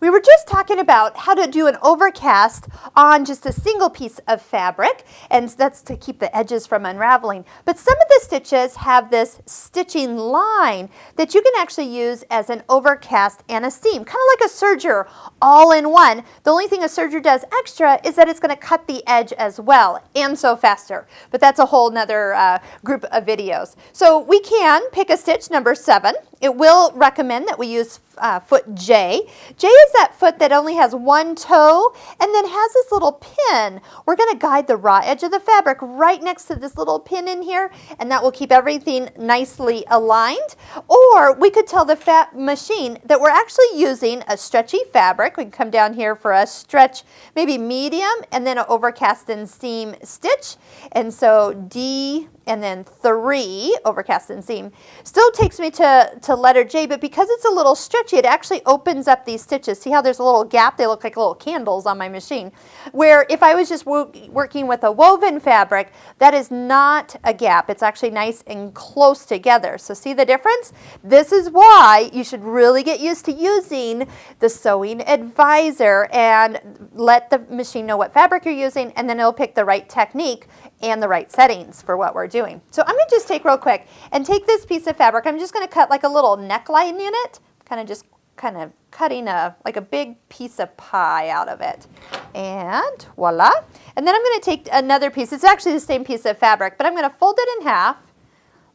We were just talking about how to do an overcast on just a single piece of fabric, and that's to keep the edges from unraveling. But some of the stitches have this stitching line that you can actually use as an overcast and a seam, kind of like a serger all in one. The only thing a serger does extra is that it's going to cut the edge as well, and sew faster. But that's a whole nother group of videos. So we can pick a stitch, number 7. It will recommend that we use foot J. J is that foot that only has one toe and then has this little pin. We're going to guide the raw edge of the fabric right next to this little pin in here, and that will keep everything nicely aligned. Or we could tell the machine that we're actually using a stretchy fabric. We can come down here for a stretch, maybe medium, and then an overcast and seam stitch. And so D and then 3, overcast and seam. Still takes me to letter J, but because it's a little stretchy, it actually opens up these stitches. See how there's a little gap? They look like little candles on my machine. Where if I was just working with a woven fabric, that is not a gap. It's actually nice and close together. So see the difference? This is why you should really get used to using the Sewing Advisor and let the machine know what fabric you're using, and then it'll pick the right technique and the right settings for what we're doing. So I'm going to just take real quick and take this piece of fabric. I'm just going to cut like a little neckline in it, kind of cutting like a big piece of pie out of it. And voila. And then I'm going to take another piece. It's actually the same piece of fabric, but I'm going to fold it in half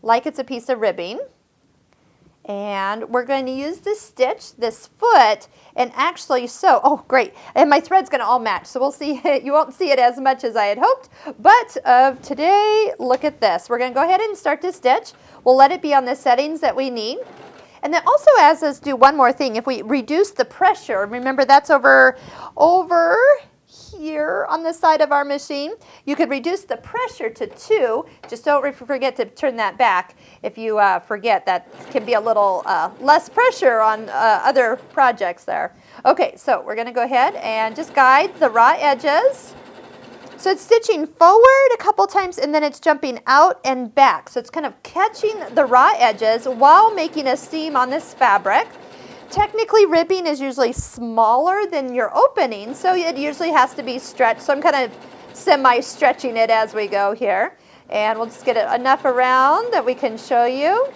like it's a piece of ribbing. And we're going to use this stitch, this foot, and actually sew. Oh, great. And my thread's going to all match, so we'll see. You won't see it as much as I had hoped. But today, look at this. We're going to go ahead and start to stitch. We'll let it be on the settings that we need. And that also has us do one more thing. If we reduce the pressure, remember that's over here on the side of our machine. You could reduce the pressure to 2. Just don't forget to turn that back. If you forget, that can be a little less pressure on other projects there. Okay, so we're going to go ahead and just guide the raw edges. So it's stitching forward a couple times and then it's jumping out and back. So it's kind of catching the raw edges while making a seam on this fabric. Technically, ribbing is usually smaller than your opening, so it usually has to be stretched. So I'm kind of semi-stretching it as we go here. And we'll just get it enough around that we can show you.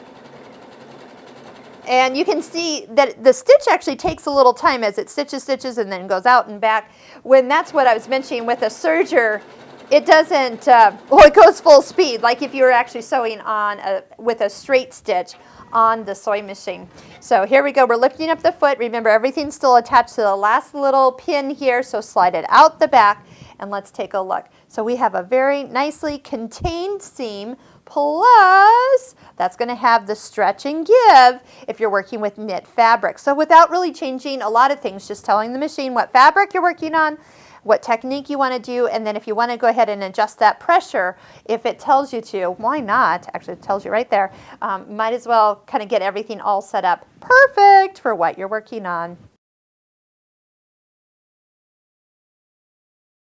And you can see that the stitch actually takes a little time as it stitches, and then goes out and back. When that's what I was mentioning with a serger, it doesn't, it goes full speed, like if you were actually sewing on with a straight stitch on the sewing machine. So here we go. We're lifting up the foot. Remember, everything's still attached to the last little pin here, so slide it out the back, and let's take a look. So we have a very nicely contained seam, plus that's going to have the stretch and give if you're working with knit fabric. So without really changing a lot of things, just telling the machine what fabric you're working on, what technique you want to do, and then if you want to go ahead and adjust that pressure, if it tells you to, why not? Actually, it tells you right there. Might as well kind of get everything all set up perfect for what you're working on.